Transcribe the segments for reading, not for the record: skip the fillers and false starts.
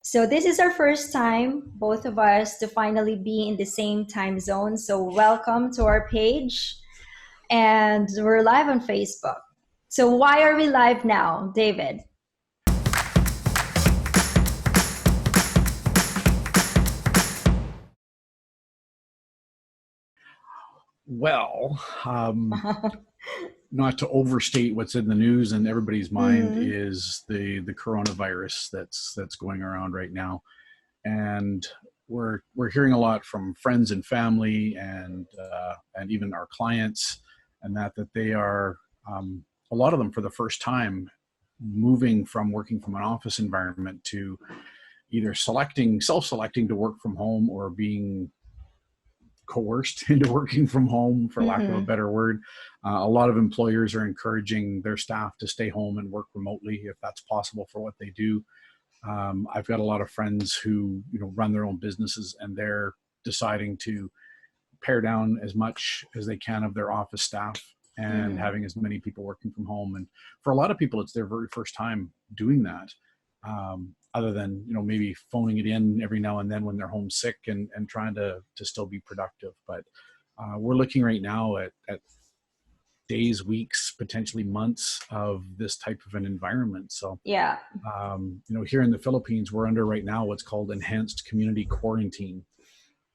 So this is our first time, both of us, to finally be in the same time zone. So welcome to our page. And we're live on Facebook. So why are we live now, David? Well, not to overstate what's in the news and everybody's mind is the coronavirus that's going around right now, and we're hearing a lot from friends and family and even our clients, and that they are a lot of them for the first time moving from working from an office environment to either self-selecting to work from home or being coerced into working from home, for lack of a better word. A lot of employers are encouraging their staff to stay home and work remotely if that's possible for what they do. I've got a lot of friends who run their own businesses, and they're deciding to pare down as much as they can of their office staff and having as many people working from home. And for a lot of people, it's their very first time doing that. Other than maybe phoning it in every now and then when they're homesick and trying to still be productive. But we're looking right now at days, weeks, potentially months of this type of an environment. So yeah, here in the Philippines, we're under right now what's called enhanced community quarantine,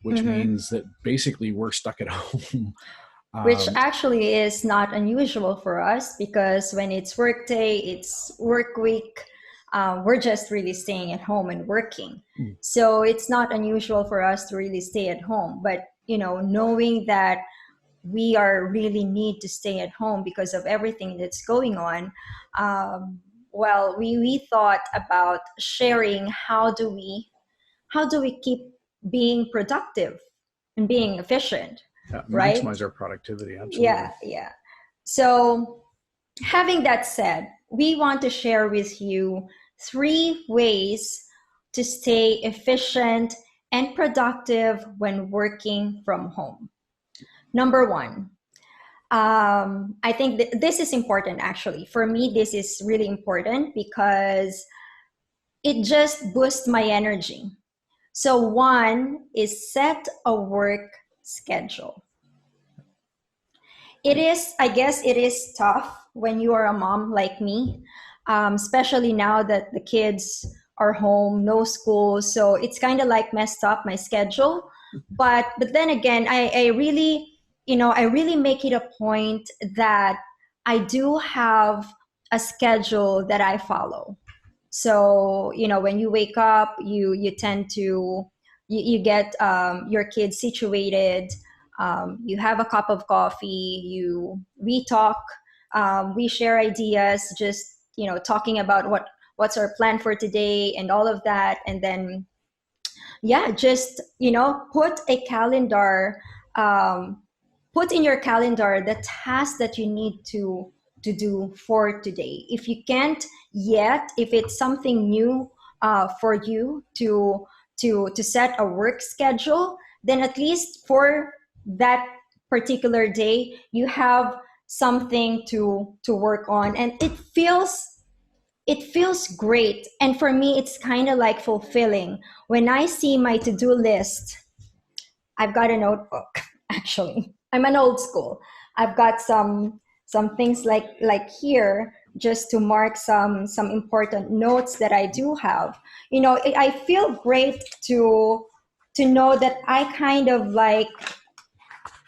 which means that basically we're stuck at home. Which actually is not unusual for us, because when it's work day, it's work week, we're just really staying at home and working. So it's not unusual for us to really stay at home. But, knowing that we are really need to stay at home because of everything that's going on, we thought about sharing how do we keep being productive and being efficient. Maximize right? our productivity. Absolutely. Yeah. So having that said, we want to share with you 3 ways to stay efficient and productive when working from home. Number 1, I think this is important actually. For me, this is really important because it just boosts my energy. So 1 is set a work schedule. I guess it is tough when you are a mom like me, especially now that the kids are home, no school. So it's kind of like messed up my schedule. But then again, I really make it a point that I do have a schedule that I follow. So, when you wake up, you tend to, you get your kids situated. You have a cup of coffee, we talk, we share ideas, just, talking about what's our plan for today and all of that. And then, just, put a calendar, put in your calendar the task that you need to do for today. If you can't yet, if it's something new for you to set a work schedule, then at least for that particular day, you have something to work on, and it feels great. And for me, it's kind of like fulfilling when I see my to-do list. I've got a notebook. Actually, I'm an old school. I've got some things like here, just to mark some important notes that I do have. I feel great to know that I kind of like,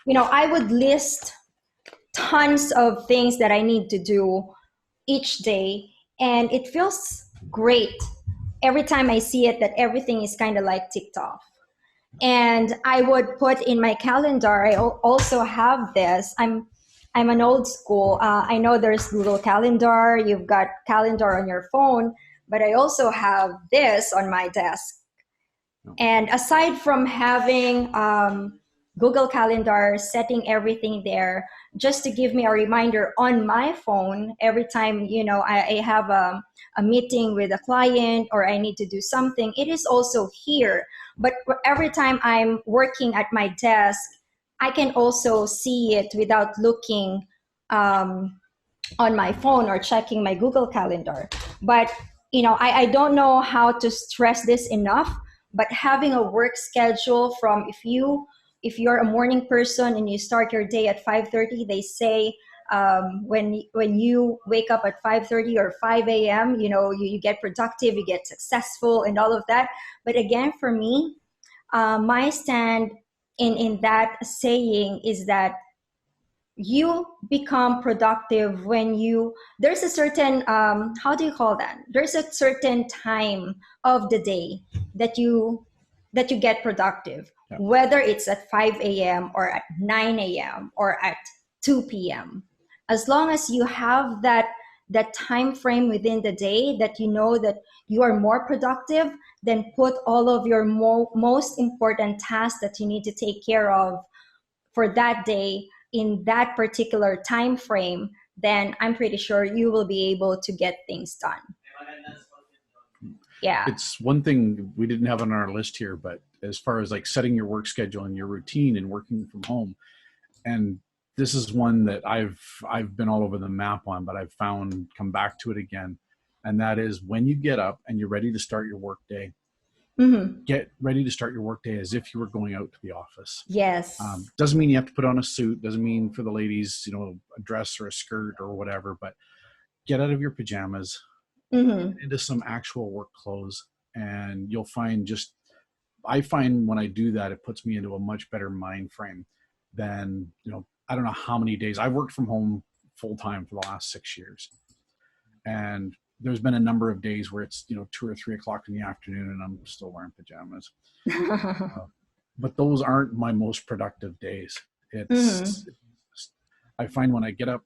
I would list tons of things that I need to do each day, and it feels great every time I see it, that everything is kind of like ticked off. And I would put in my calendar, I also have this. I'm an old school. I know there's Google Calendar, you've got calendar on your phone, but I also have this on my desk. And aside from having Google Calendar, setting everything there, just to give me a reminder on my phone every time, I have a meeting with a client or I need to do something, it is also here. But every time I'm working at my desk, I can also see it without looking on my phone or checking my Google Calendar. But I don't know how to stress this enough, but having a work schedule from, if you're a morning person and you start your day at 5:30, they say, when you wake up at 5:30 or 5 a.m., you get productive, you get successful, and all of that. But again, for me, my stand in that saying is that you become productive when there's a certain, how do you call that, there's a certain time of the day that you get productive, Yeah. whether it's at 5 a.m. or at 9 a.m. or at 2 p.m. As long as you have that time frame within the day that you know that you are more productive, then put all of your most important tasks that you need to take care of for that day in that particular time frame, then I'm pretty sure you will be able to get things done. Yeah. It's one thing we didn't have on our list here, but as far as like setting your work schedule and your routine and working from home, and this is one that I've been all over the map on, but I've found come back to it again. And that is when you get up and you're ready to start your work day, get ready to start your work day as if you were going out to the office. Yes. Doesn't mean you have to put on a suit. Doesn't mean for the ladies, a dress or a skirt or whatever, but get out of your pajamas, into some actual work clothes. And you'll find I find when I do that, it puts me into a much better mind frame than, I don't know how many days I've worked from home full time for the last 6 years. And there's been a number of days where it's, 2 or 3 o'clock in the afternoon and I'm still wearing pajamas. But those aren't my most productive days. It's, I find when I get up,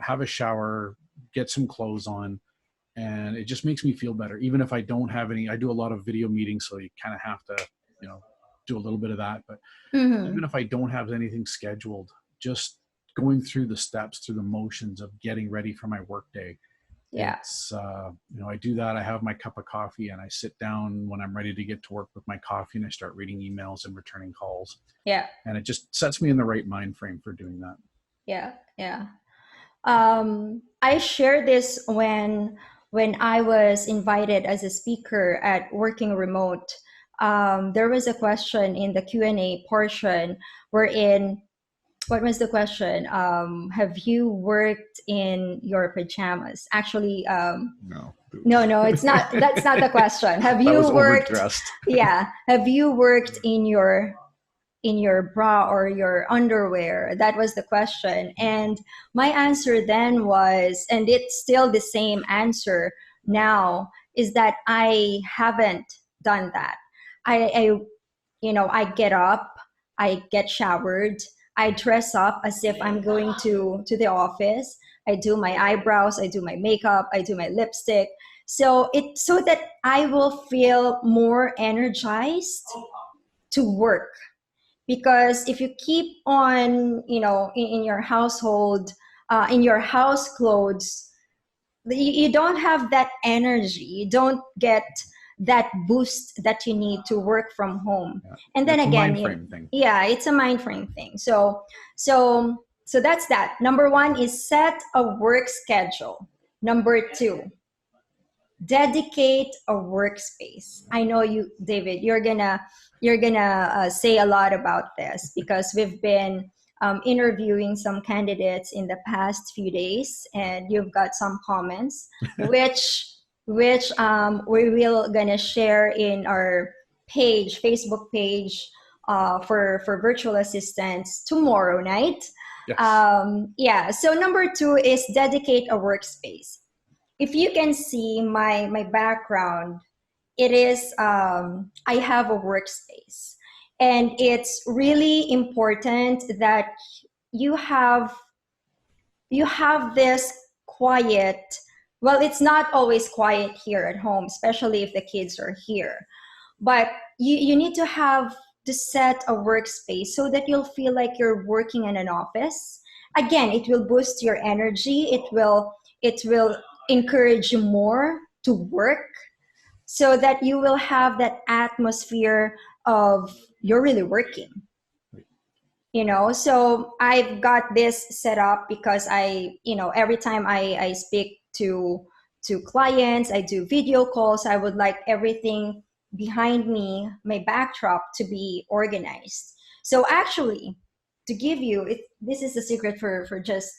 have a shower, get some clothes on, and it just makes me feel better. Even if I don't have any, I do a lot of video meetings, so you kind of have to, do a little bit of that. But even if I don't have anything scheduled, just going through the steps, through the motions of getting ready for my work day. Yeah. It's, I do that. I have my cup of coffee and I sit down when I'm ready to get to work with my coffee and I start reading emails and returning calls. Yeah. And it just sets me in the right mind frame for doing that. Yeah. Yeah. I shared this when I was invited as a speaker at Working Remote. There was a question in the Q&A portion wherein, what was the question? Have you worked in your pajamas? Actually, no, it's not. That's not the question. Have you worked? Overdressed. Yeah. Have you worked in your bra or your underwear? That was the question. And my answer then was, and it's still the same answer now, is that I haven't done that. I get up, I get showered, I dress up as if I'm going to the office. I do my eyebrows, I do my makeup, I do my lipstick. So that I will feel more energized to work. Because if you keep on, in your household, in your house clothes, you don't have that energy. You don't get that boost that you need to work from home. Yeah. And then it's again, a mind frame thing. Yeah, it's a mind frame thing. So that's that. Number 1 is set a work schedule. Number 2, dedicate a workspace. I know you, David, you're gonna say a lot about this because we've been interviewing some candidates in the past few days, and you've got some comments, which we will gonna share in our Facebook page for virtual assistants tomorrow night. Yes. So number 2 is dedicate a workspace. If you can see my background, it is, I have a workspace, and it's really important that you have this quiet. Well, it's not always quiet here at home, especially if the kids are here, but you need to have to set a workspace so that you'll feel like you're working in an office. Again, it will boost your energy. It will encourage you more to work, so that you will have that atmosphere of you're really working. So I've got this set up because every time I speak to to clients, I do video calls. I would like everything behind me, my backdrop, to be organized. So actually, to give you, this is the secret for just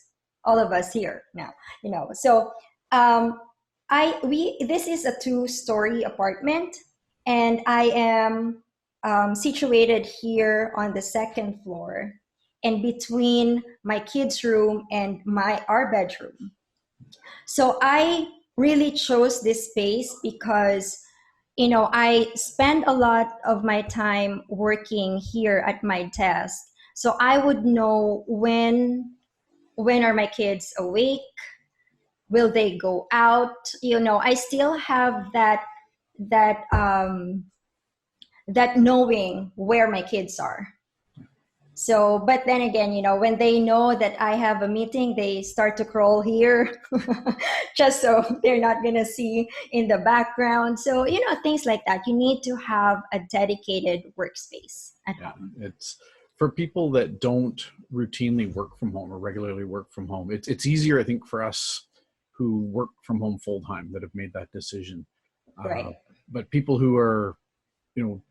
all of us here now, So this is a 2-story apartment, and I am situated here on the 2nd floor, and between my kids' room and our bedroom. So I really chose this space because I spend a lot of my time working here at my desk. So I would know when are my kids awake? Will they go out? I still have that knowing where my kids are. So, but then again, when they know that I have a meeting, they start to crawl here just so they're not going to see in the background. So, things like that. You need to have a dedicated workspace at home. It's for people that don't routinely work from home or regularly work from home. It's easier, I think, for us who work from home full time that have made that decision. Right. But people who are,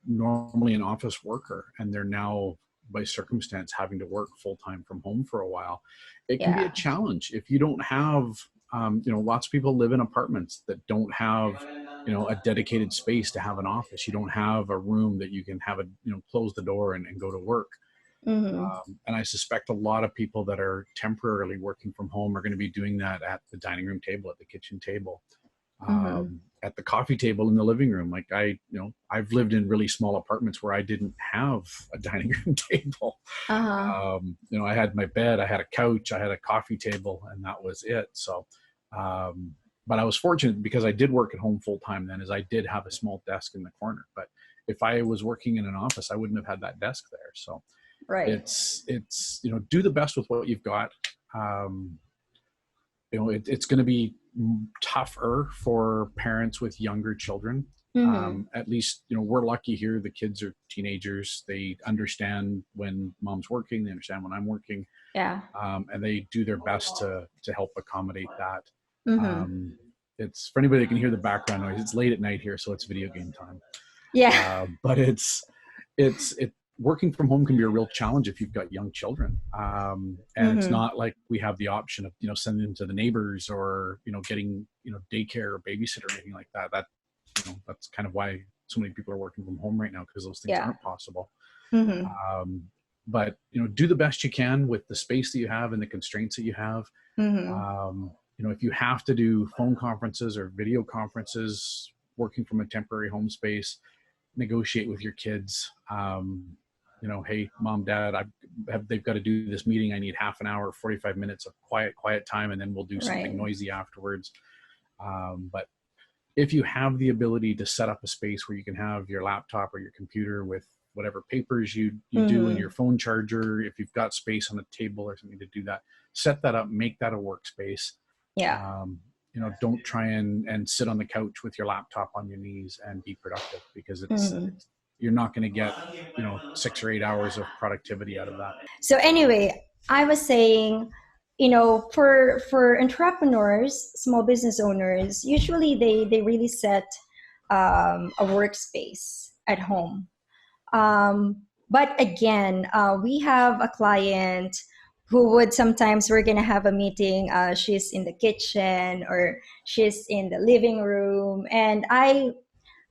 normally an office worker and they're now by circumstance having to work full time from home for a while, it can be a challenge if you don't have, lots of people live in apartments that don't have, a dedicated space to have an office. You don't have a room that you can have close the door and go to work. Mm-hmm. And I suspect a lot of people that are temporarily working from home are going to be doing that at the dining room table, at the kitchen table, at the coffee table in the living room. Like I've lived in really small apartments where I didn't have a dining room table. I had my bed, I had a couch, I had a coffee table, and that was it. So, but I was fortunate because I did work at home full time then, as I did have a small desk in the corner. But if I was working in an office, I wouldn't have had that desk there. So right. It's do the best with what you've got. It's going to be tougher for parents with younger children. At least, we're lucky here. The kids are teenagers. They understand when mom's working. They understand when I'm working. Yeah. And they do their best to help accommodate that. It's for anybody that can hear the background noise. It's late at night here, so it's video game time. Yeah. But it's working from home can be a real challenge if you've got young children. And it's not like we have the option of, sending them to the neighbors or, getting, daycare or babysitter or anything like that. That's kind of why so many people are working from home right now, because those things aren't possible. But, do the best you can with the space that you have and the constraints that you have. If you have to do phone conferences or video conferences, working from a temporary home space, negotiate with your kids. Hey, mom, dad, they've got to do this meeting. I need half an hour, 45 minutes of quiet time, and then we'll do something noisy afterwards. But if you have the ability to set up a space where you can have your laptop or your computer with whatever papers you do and your phone charger, if you've got space on a table or something to do that, set that up, make that a workspace. Yeah. Don't try and sit on the couch with your laptop on your knees and be productive, because you're not going to get 6 or 8 hours of productivity out of that. So anyway, I was saying, for entrepreneurs, small business owners, usually they really set a workspace at home. But again, we have a client who would sometimes, we're going to have a meeting. She's in the kitchen or she's in the living room. And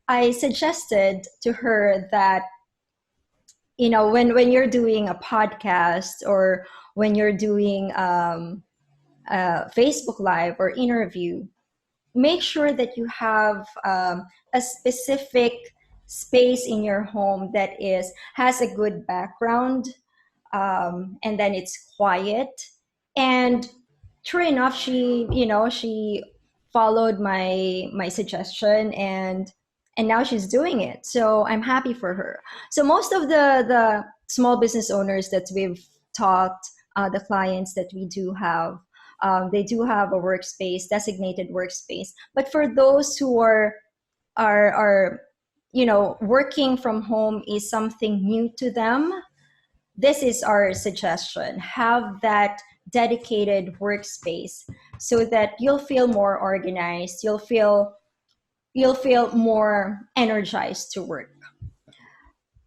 I suggested to her that, when you're doing a podcast or when you're doing Facebook Live or interview, make sure that you have a specific space in your home that has a good background, and then it's quiet. And true enough, she followed my suggestion, and now she's doing it. So I'm happy for her. So most of the small business owners that we've talked, the clients that we do have, they do have a workspace, designated workspace. But for those who are working from home is something new to them, this is our suggestion. Have that dedicated workspace so that you'll feel more organized, you'll feel more energized to work.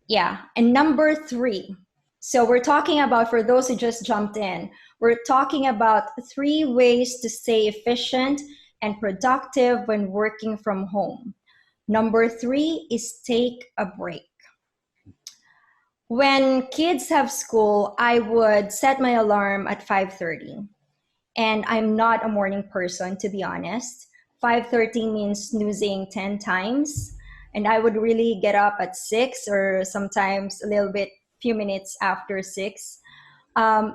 Yeah. And number 3. So we're talking about, for those who just jumped in, we're talking about 3 ways to stay efficient and productive when working from home. Number 3 is take a break. When kids have school, I would set my alarm at 5:30. And I'm not a morning person, to be honest. 5:30 means snoozing 10 times. And I would really get up at 6, or sometimes a little bit, few minutes after 6.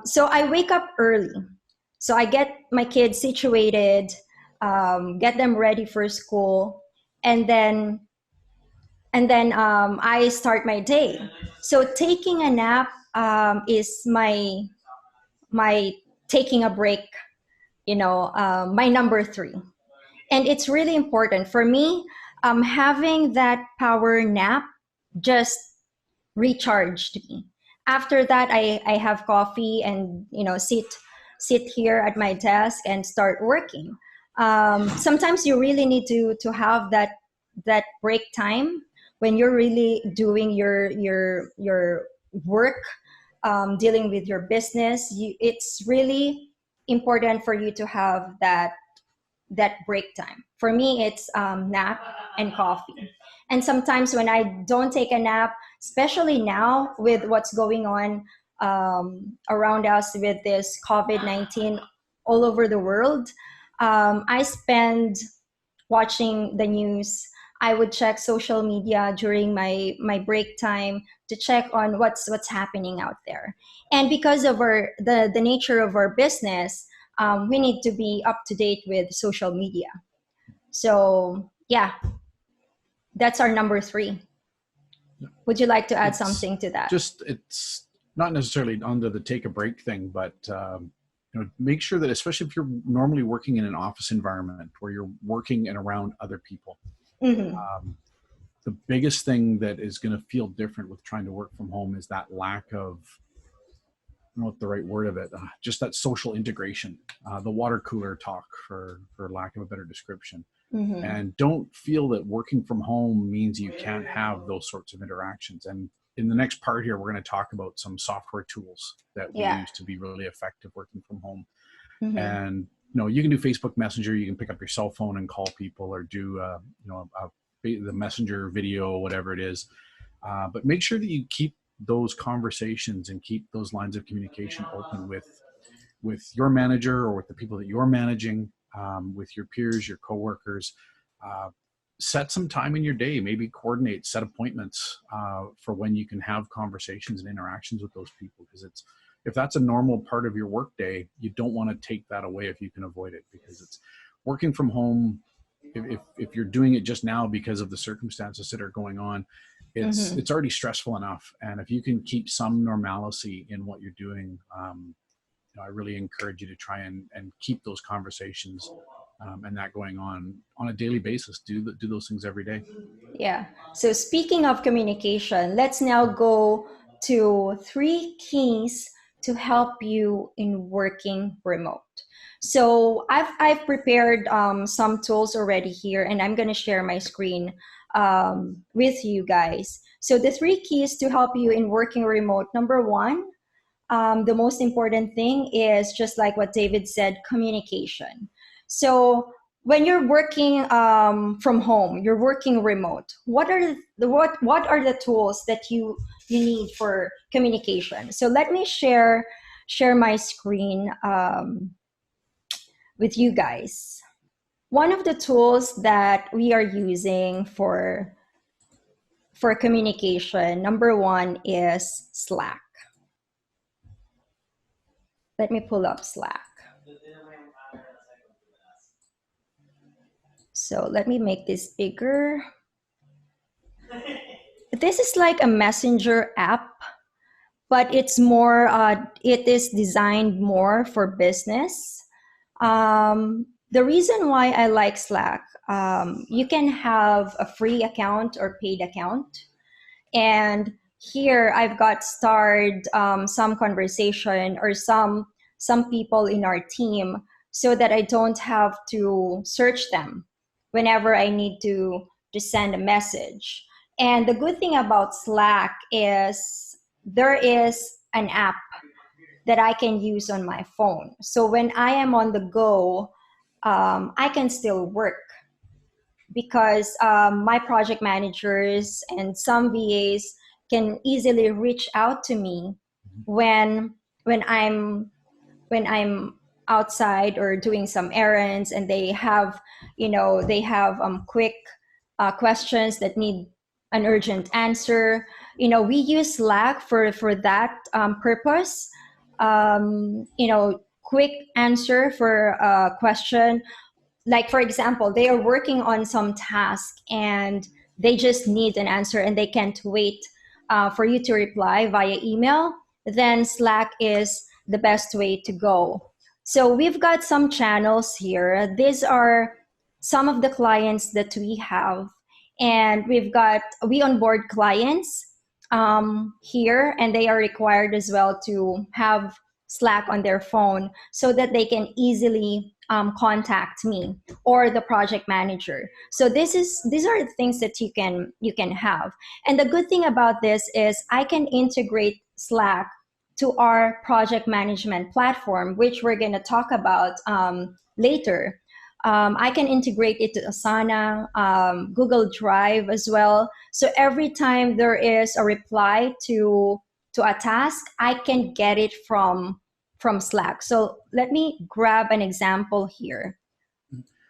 So I wake up early. So I get my kids situated, get them ready for school, and then I start my day. So taking a nap is my taking a break, my number 3. And it's really important for me. Having that power nap just recharged me. After that, I have coffee and sit here at my desk and start working. Sometimes you really need to have that break time when you're really doing your work, dealing with your business. It's really important for you to have that break time. For me, it's nap and coffee. And sometimes when I don't take a nap, especially now with what's going on around us with this COVID-19 all over the world, I spend watching the news. I would check social media during my break time to check on what's happening out there. And because of the nature of our business, we need to be up to date with social media. So yeah, that's our number 3. Would you like to add something to that? It's not necessarily under the take a break thing, but make sure that, especially if you're normally working in an office environment where you're working and around other people, the biggest thing that is going to feel different with trying to work from home is that lack of, I don't know what the right word of it, just that social integration, the water cooler talk, for lack of a better description. And don't feel that working from home means you can't have those sorts of interactions. And in the next part here, we're going to talk about some software tools that we use to be really effective working from home. And you can do Facebook Messenger, you can pick up your cell phone and call people, or do the messenger video, whatever it is. But make sure that you keep those conversations and keep those lines of communication open with your manager, or with the people that you're managing, with your peers, your coworkers. Set some time in your day, maybe coordinate, set appointments for when you can have conversations and interactions with those people, because if that's a normal part of your work day, you don't want to take that away if you can avoid it, because it's working from home. If you're doing it just now because of the circumstances that are going on, it's already stressful enough. And if you can keep some normalcy in what you're doing, I really encourage you to try and keep those conversations and that going on a daily basis. Do those things every day. Yeah. So speaking of communication, let's now go to 3 keys to help you in working remote. So I've prepared some tools already here, and I'm going to share my screen with you guys. So the 3 keys to help you in working remote. Number 1, the most important thing is, just like what David said, communication. So when you're working from home, you're working remote, what are the tools that you need for communication? So let me share my screen with you guys. One of the tools that we are using for communication, number 1 is Slack. Let me pull up Slack. So let me make this bigger. This is like a messenger app, but it's more, it is designed more for business. The reason why I like Slack, you can have a free account or paid account. And here I've got started some conversation, or some people in our team so that I don't have to search them whenever I need to send a message. And the good thing about Slack is there is an app that I can use on my phone. So when I am on the go, I can still work because my project managers and some VAs can easily reach out to me when when I'm when I'm outside or doing some errands, and they have, they have quick questions that need an urgent answer. We use Slack for that purpose. Quick answer for a question, like for example, they are working on some task and they just need an answer and they can't wait for you to reply via email, then Slack is the best way to go. So we've got some channels here. These are some of the clients that we have, and we onboard clients here, and they are required as well to have Slack on their phone so that they can easily contact me or the project manager. So these are the things that you can have. And the good thing about this is I can integrate Slack to our project management platform, which we're going to talk about later. I can integrate it to Asana, Google Drive as well. So every time there is a reply to a task, I can get it from Slack. So let me grab an example here.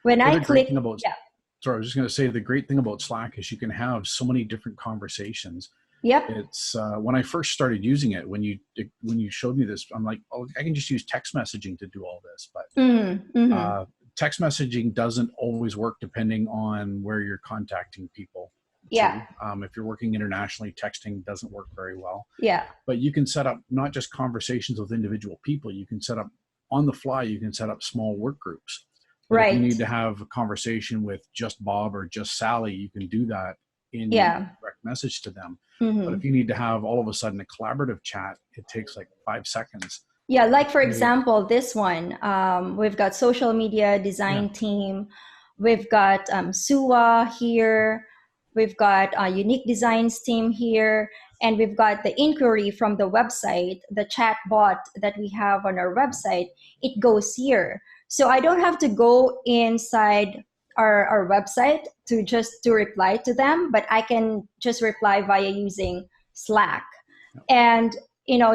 When I click, yeah. Sorry, I was just going to say the great thing about Slack is you can have so many different conversations. Yep. It's when I first started using it, when you showed me this, I'm like, oh, I can just use text messaging to do all this. But text messaging doesn't always work depending on where you're contacting people. Yeah. If you're working internationally, texting doesn't work very well. Yeah. But you can set up not just conversations with individual people. You can set up on the fly. You can set up small work groups. Right. If you need to have a conversation with just Bob or just Sally, you can do that in direct message to them. But if you need to have all of a sudden a collaborative chat, it takes like 5 seconds. Yeah, like for example, this one, we've got social media design team, we've got SUA here, we've got a unique designs team here, and we've got the inquiry from the website, the chat bot that we have on our website, it goes here. So I don't have to go inside our website to reply to them, but I can just reply via using Slack. And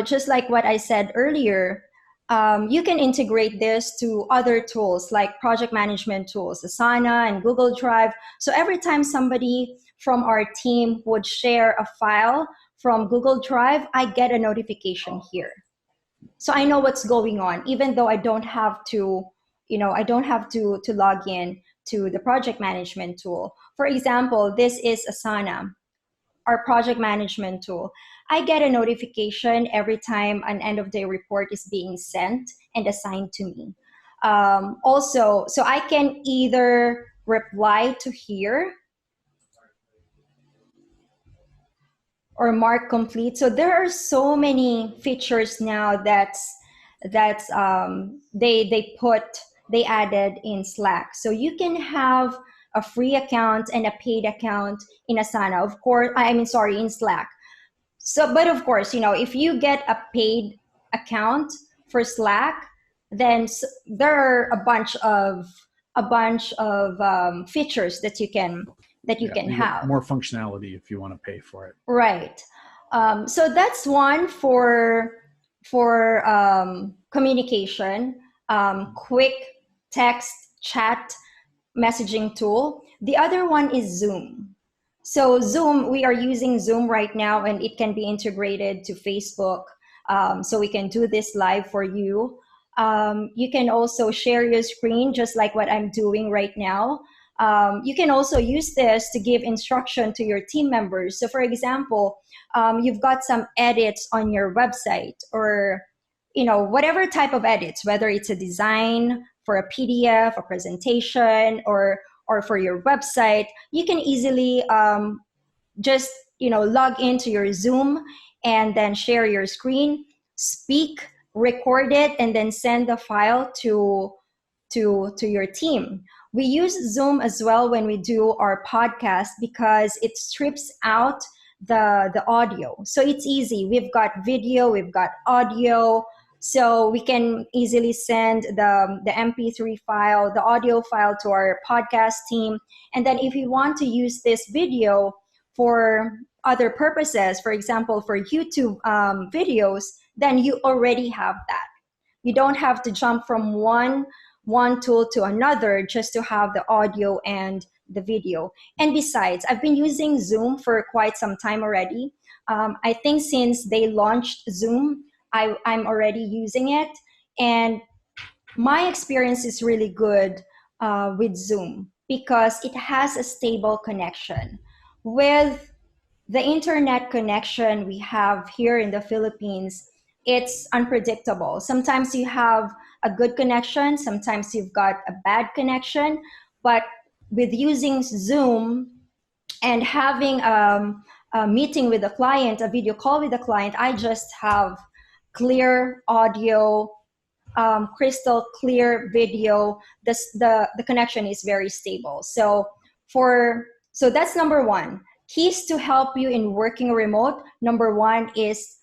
just like what I said earlier, you can integrate this to other tools like project management tools, Asana and Google Drive. So every time somebody from our team would share a file from Google Drive, I get a notification here. So I know what's going on, even though I don't have to, to log in to the project management tool. For example, this is Asana, our project management tool. I get a notification every time an end of day report is being sent and assigned to me. Also, so I can either reply to here or mark complete. So there are so many features now they added in Slack. So you can have a free account and a paid account in Asana, of course. In Slack. So, but of course, if you get a paid account for Slack, then there are a bunch of features that you can have. More functionality if you want to pay for it. Right. So that's one for communication, quick text chat messaging tool. The other one is Zoom. So Zoom, we are using Zoom right now, and it can be integrated to Facebook. So we can do this live for you. You can also share your screen, just like what I'm doing right now. You can also use this to give instruction to your team members. So for example, you've got some edits on your website, or whatever type of edits, whether it's a design for a PDF, a presentation, or for your website, you can easily just log into your Zoom and then share your screen, speak, record it, and then send the file to to your team. We use Zoom as well when we do our podcast because it strips out the audio. So it's easy. We've got video, we've got audio, so we can easily send the MP3 file, the audio file to our podcast team. And then if you want to use this video for other purposes, for example, for YouTube videos, then you already have that. You don't have to jump from one tool to another just to have the audio and the video. And besides, I've been using Zoom for quite some time already. I think since they launched Zoom, I'm already using it. And my experience is really good with Zoom because it has a stable connection. With the internet connection we have here in the Philippines, it's unpredictable. Sometimes you have a good connection, sometimes you've got a bad connection, but with using Zoom and having a meeting with the client, a video call with the client, I just have clear audio, crystal clear video. The connection is very stable. So that's number one. Keys to help you in working remote. Number one is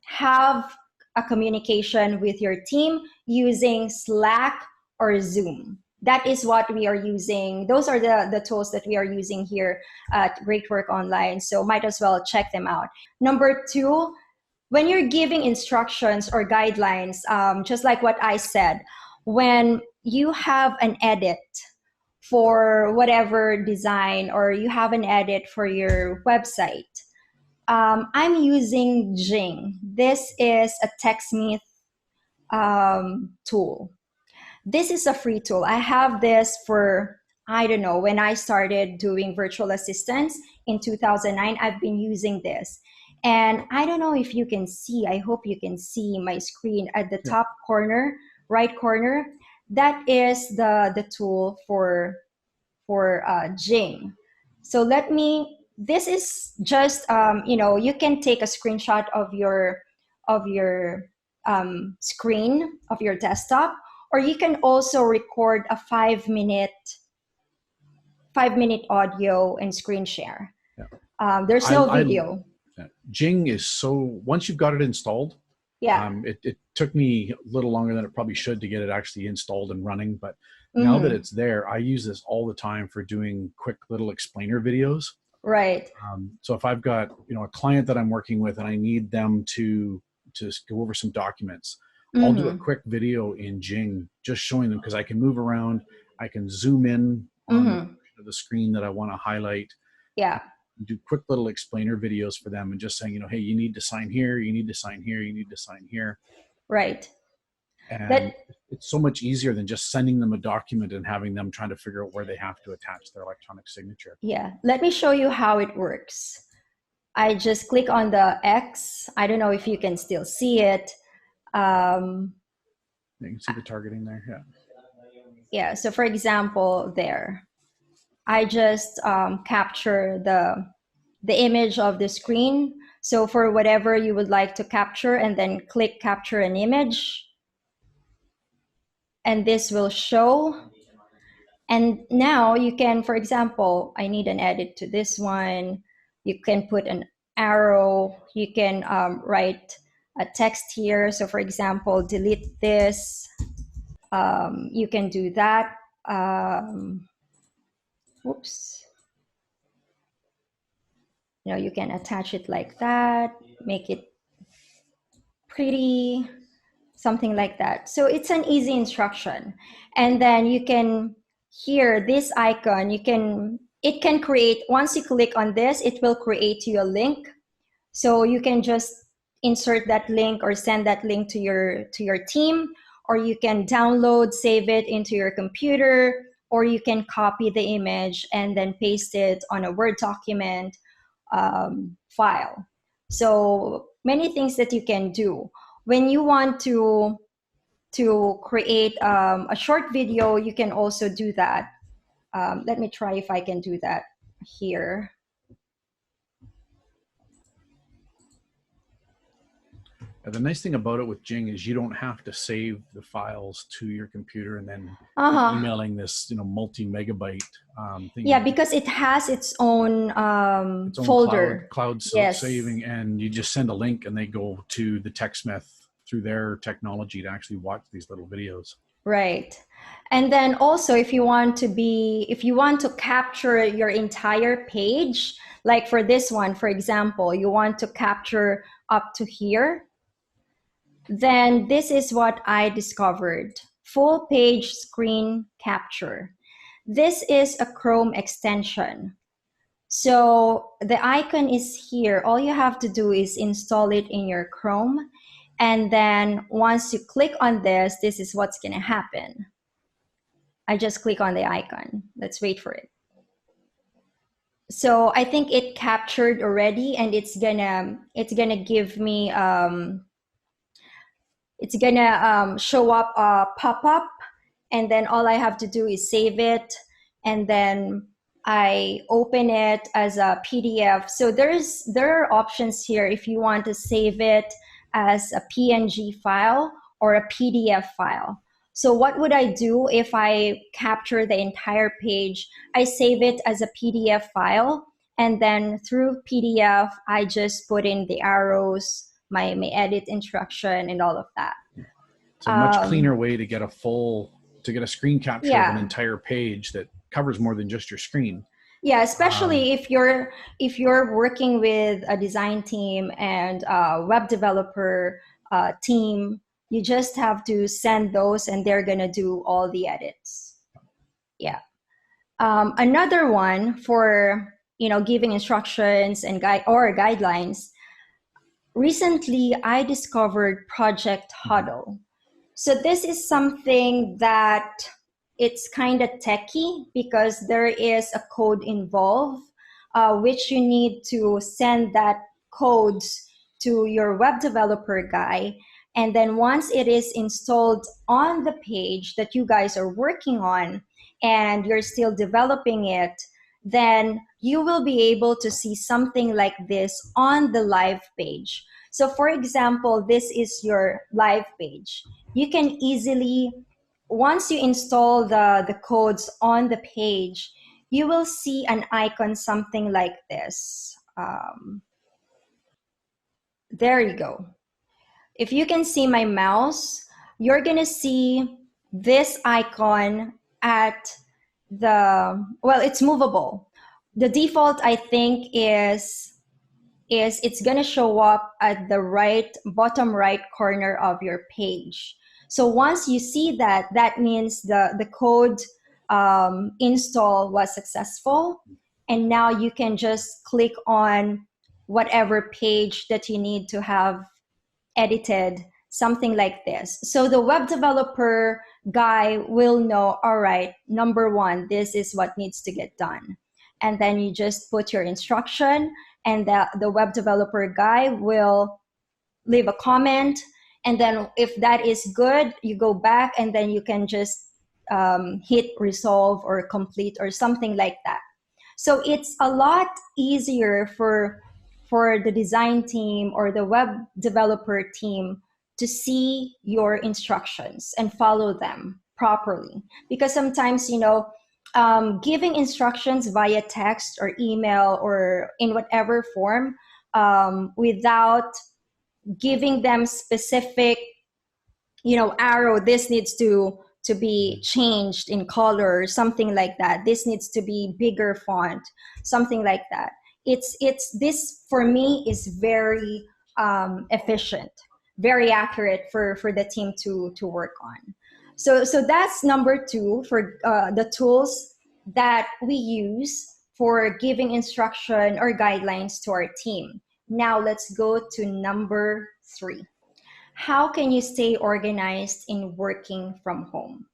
have a communication with your team using Slack or Zoom. That is what we are using. Those are the tools that we are using here at Great Work Online. So might as well check them out. Number two, when you're giving instructions or guidelines, just like what I said, when you have an edit for whatever design or you have an edit for your website, I'm using Jing. This is a TechSmith tool. This is a free tool. I have this for, I don't know, when I started doing virtual assistants in 2009, I've been using this. And I don't know if you can see, I hope you can see my screen at the top corner, right corner. That is the tool for Jing. So this is just, you can take a screenshot of your screen of your desktop, or you can also record a 5-minute audio and screen share. Yeah. There's no video. Jing is so, once you've got it installed, yeah. It took me a little longer than it probably should to get it actually installed and running, but now that it's there, I use this all the time for doing quick little explainer videos. Right. So if I've got a client that I'm working with and I need them to go over some documents, I'll do a quick video in Jing just showing them, because I can move around, I can zoom in on the screen that I want to highlight. Yeah. Do quick little explainer videos for them and just saying, hey, you need to sign here, you need to sign here, you need to sign here. Right. And it's so much easier than just sending them a document and having them trying to figure out where they have to attach their electronic signature. Yeah. Let me show you how it works. I just click on the X. I don't know if you can still see it. You can see the targeting there. Yeah. Yeah. So for example, there, I just capture the image of the screen. So for whatever you would like to capture, and then click capture an image. And this will show. And now you can, for example, I need an edit to this one. You can put an arrow. You can write a text here. So for example, delete this. You can do that. Whoops. You can attach it like that, make it pretty, something like that. So it's an easy instruction. And then you can, here, this icon, it can create, once you click on this, it will create you a link. So you can just insert that link or send that link to your team, or you can download, save it into your computer, or you can copy the image and then paste it on a Word document file. So many things that you can do. When you want to create a short video, you can also do that. Let me try if I can do that here. The nice thing about it with Jing is you don't have to save the files to your computer and then be Uh-huh. emailing this, multi-megabyte thing. Yeah, because it has its own Its own folder. cloud Yes. saving, and you just send a link and they go to the TechSmith through their technology to actually watch these little videos. Right. And then also if you want to capture your entire page, like for this one, for example, you want to capture up to here, then this is what I discovered. Full page screen capture. This is a Chrome extension. So the icon is here. All you have to do is install it in your Chrome. And then once you click on this, this is what's going to happen. I just click on the icon. Let's wait for it. So I think it captured already, and it's gonna give me show up a pop-up, and then all I have to do is save it, and then I open it as a PDF. So there are options here if you want to save it as a PNG file or a PDF file. So what would I do if I capture the entire page? I save it as a PDF file, and then through PDF, I just put in the arrows, my edit instruction, and all of that. It's a much cleaner way to get a screen capture of an entire page that covers more than just your screen. Yeah, especially if you're working with a design team and a web developer team, you just have to send those and they're gonna do all the edits. Yeah. Another one for giving instructions and guidelines. Recently, I discovered Project Huddle. So this is something that it's kind of techy because there is a code involved, which you need to send that codes to your web developer guy. And then once it is installed on the page that you guys are working on and you're still developing it, then you will be able to see something like this on the live page. So for example, this is your live page. You can easily, once you install the codes on the page, you will see an icon, something like this. There you go. If you can see my mouse, you're gonna see this icon at it's movable. The default, I think, is it's going to show up at the bottom right corner of your page. So once you see that, that means the code install was successful. And now you can just click on whatever page that you need to have edited, something like this. So the web developer guy will know, all right, number one, this is what needs to get done. And then you just put your instruction, and the web developer guy will leave a comment. And then if that is good, you go back and then you can just hit resolve or complete or something like that. So it's a lot easier for the design team or the web developer team to see your instructions and follow them properly. Because sometimes, giving instructions via text or email or in whatever form without giving them specific, arrow, this needs to be changed in color or something like that. This needs to be bigger font, something like that. It's this for me is very efficient, very accurate for the team to work on. So that's number two for the tools that we use for giving instruction or guidelines to our team. Now let's go to number three. How can you stay organized in working from home?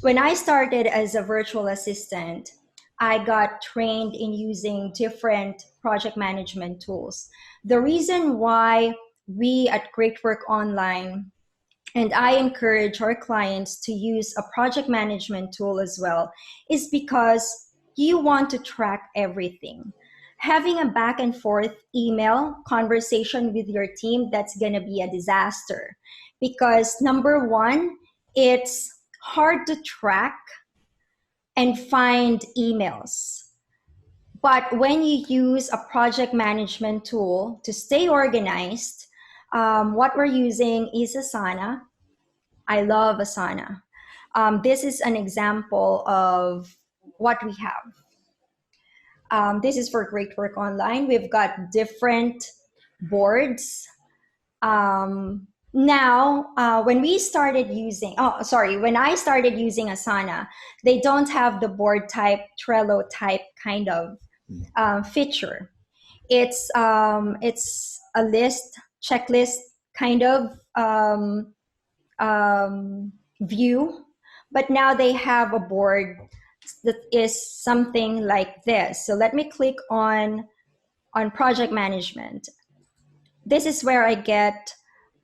When I started as a virtual assistant, I got trained in using different project management tools. The reason why we at Great Work Online, and I encourage our clients to use a project management tool as well, is because you want to track everything. Having a back and forth email conversation with your team, that's going to be a disaster. Because number one, it's hard to track and find emails. But when you use a project management tool to stay organized, what we're using is Asana. I love Asana. This is an example of what we have. This is for Great Work Online. We've got different boards. Now, when I started using Asana, they don't have the board type, Trello type kind of feature. It's a list, checklist kind of view, but now they have a board that is something like this. So let me click on project management. This is where I get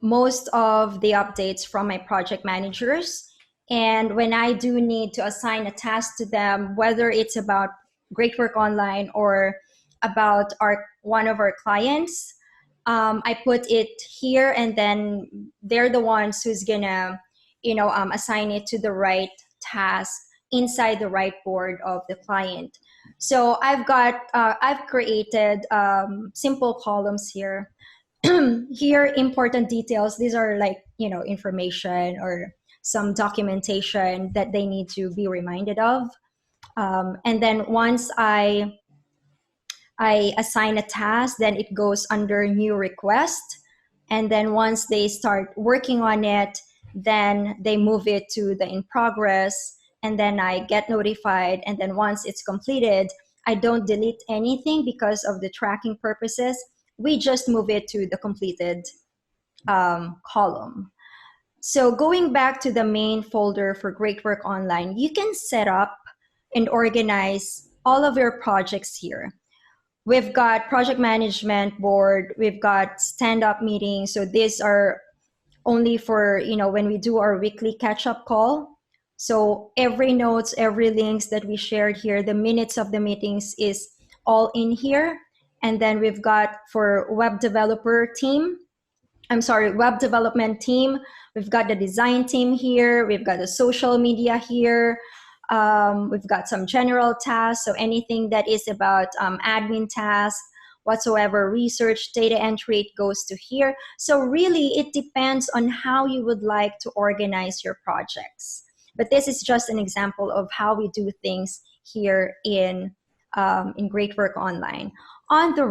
most of the updates from my project managers. And when I do need to assign a task to them, whether it's about Great Work Online or about one of our clients, I put it here, and then they're the ones who's gonna, assign it to the right task inside the right board of the client. So I've created simple columns here. Here, important details. These are like, information or some documentation that they need to be reminded of. And then once I assign a task, then it goes under new request. And then once they start working on it, then they move it to the in progress, and then I get notified. And then once it's completed, I don't delete anything because of the tracking purposes. We just move it to the completed column. So going back to the main folder for Great Work Online, you can set up and organize all of your projects here. We've got project management board, we've got stand-up meetings. So these are only for, when we do our weekly catch-up call. So every notes, every links that we shared here, the minutes of the meetings is all in here. And then we've got for web development team, we've got the design team here, we've got the social media here, we've got some general tasks, so anything that is about admin tasks, whatsoever, research, data entry, it goes to here. So really, it depends on how you would like to organize your projects. But this is just an example of how we do things here in Great Work Online. On the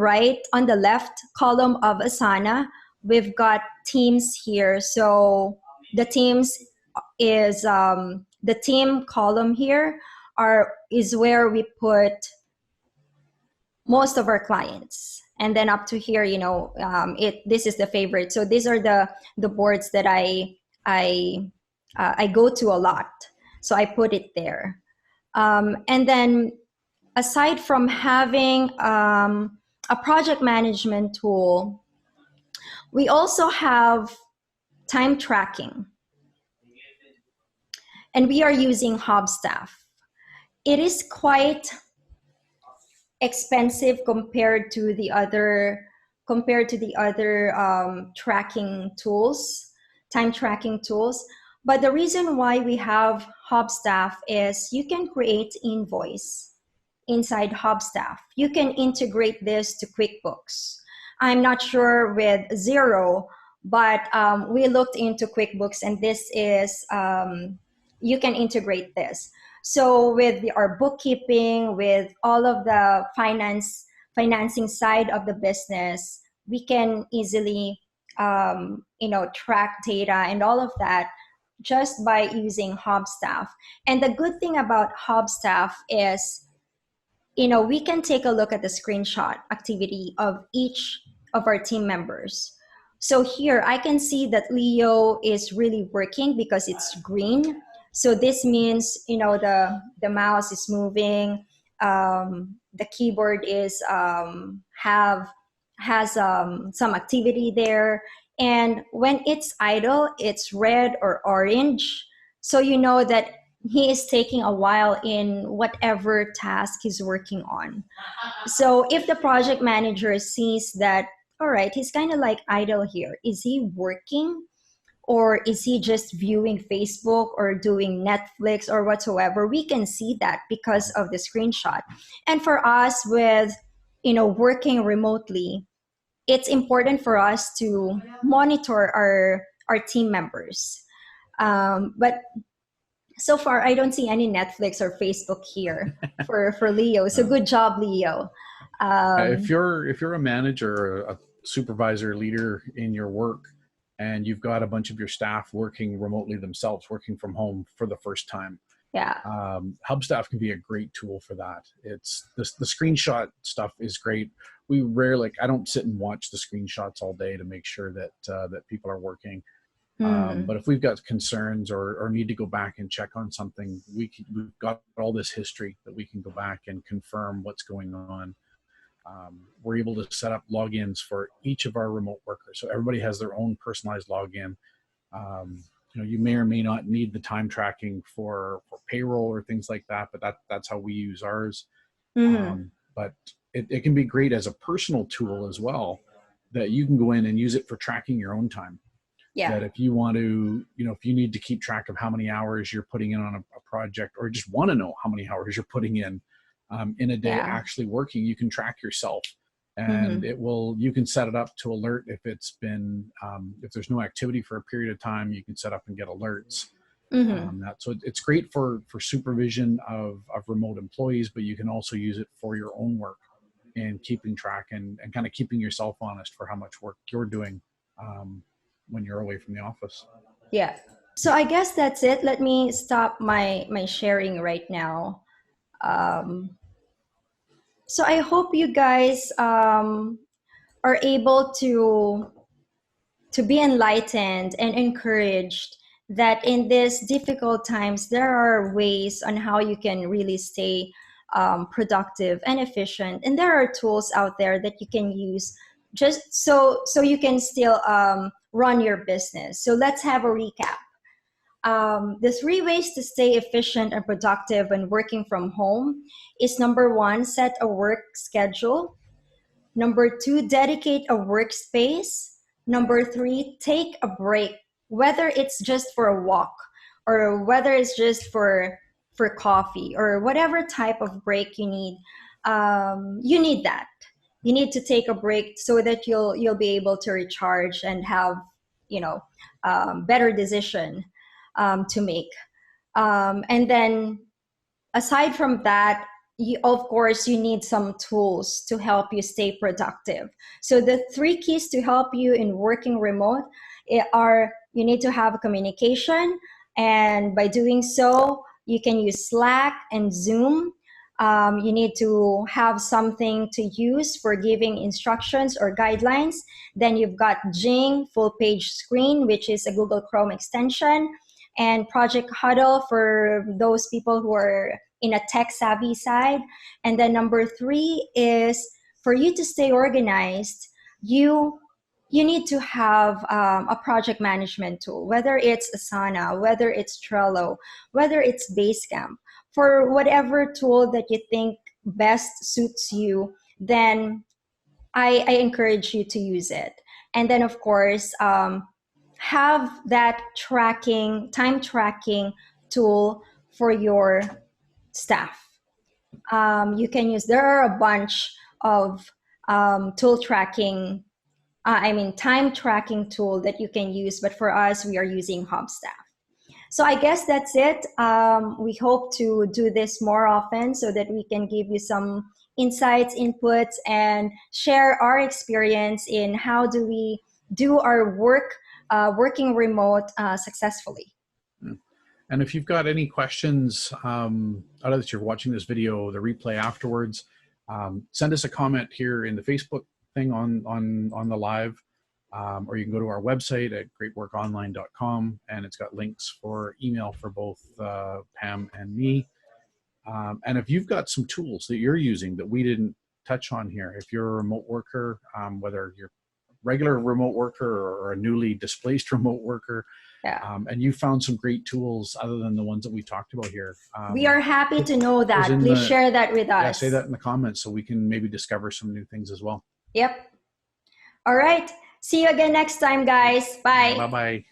left column of Asana, we've got teams here. So the teams is the team column here is where we put most of our clients. And then up to here, this is the favorite. So these are the boards that I go to a lot. So I put it there. And then aside from having a project management tool, we also have time tracking. And we are using Hubstaff. It is quite expensive compared to the other tracking tools, time tracking tools. But the reason why we have Hubstaff is you can create invoice inside Hubstaff. You can integrate this to QuickBooks. I'm not sure with Xero, but we looked into QuickBooks, and this is you can integrate this. So with our bookkeeping, with all of the financing side of the business, we can easily track data and all of that just by using Hubstaff. And the good thing about Hubstaff is, we can take a look at the screenshot activity of each of our team members. So here I can see that Leo is really working because it's green. So this means, the mouse is moving, the keyboard is has some activity there. And when it's idle, it's red or orange. So you know that he is taking a while in whatever task he's working on. So if the project manager sees that, all right, he's kind of like idle here, is he working? Or is he just viewing Facebook or doing Netflix or whatsoever? We can see that because of the screenshot. And for us with, working remotely, it's important for us to monitor our team members. But so far, I don't see any Netflix or Facebook here for Leo. So good job, Leo. If you're a manager or a supervisor, leader in your work, and you've got a bunch of your staff working remotely themselves, working from home for the first time, Yeah. Hubstaff can be a great tool for that. It's the screenshot stuff is great. We rarely, I don't sit and watch the screenshots all day to make sure that that people are working. But if we've got concerns or need to go back and check on something, we've got all this history that we can go back and confirm what's going on. We're able to set up logins for each of our remote workers, so everybody has their own personalized login. You may or may not need the time tracking for payroll or things like that, but that's how we use ours. But it can be great as a personal tool as well, that you can go in and use it for tracking your own time. Yeah. That if you want to, if you need to keep track of how many hours you're putting in on a project, or just want to know how many hours you're putting in a day actually working, you can track yourself, and you can set it up to alert if it's been, if there's no activity for a period of time, you can set up and get alerts. So it's great for supervision of remote employees, but you can also use it for your own work and keeping track and kind of keeping yourself honest for how much work you're doing when you're away from the office. Yeah. So I guess that's it. Let me stop my sharing right now. So I hope you guys are able to be enlightened and encouraged that in these difficult times, there are ways on how you can really stay productive and efficient. And there are tools out there that you can use just so you can still run your business. So let's have a recap. The 3 ways to stay efficient and productive when working from home is: number 1, set a work schedule. Number 2, dedicate a workspace. Number 3, take a break, whether it's just for a walk or whether it's just for coffee or whatever type of break you need. You need that. You need to take a break so that you'll be able to recharge and have better decision to make. And then aside from that, of course, you need some tools to help you stay productive. So the 3 keys to help you in working remote are: you need to have communication, and by doing so, you can use Slack and Zoom. You need to have something to use for giving instructions or guidelines. Then you've got Jing, full page screen, which is a Google Chrome extension, and Project Huddle for those people who are in a tech savvy side. And then number 3 is, for you to stay organized, you need to have a project management tool, whether it's Asana, whether it's Trello, whether it's Basecamp. For whatever tool that you think best suits you, then I encourage you to use it. And then, of course, have that time tracking tool for your staff. You can use, there are a bunch of time tracking tool that you can use, but for us, we are using Hubstaff. So I guess that's it. We hope to do this more often so that we can give you some insights, inputs, and share our experience in how do we do our working remote successfully. And if you've got any questions, out of that you're watching this video, the replay afterwards, send us a comment here in the Facebook thing on the live, or you can go to our website at greatworkonline.com, and it's got links for email for both Pam and me. And if you've got some tools that you're using that we didn't touch on here, if you're a remote worker, whether you're a regular remote worker or a newly displaced remote worker, Yeah. And you found some great tools other than the ones that we talked about here. We are happy to know that. Please share that with us. Yeah, say that in the comments so we can maybe discover some new things as well. Yep. All right. See you again next time, guys. Bye. Bye-bye.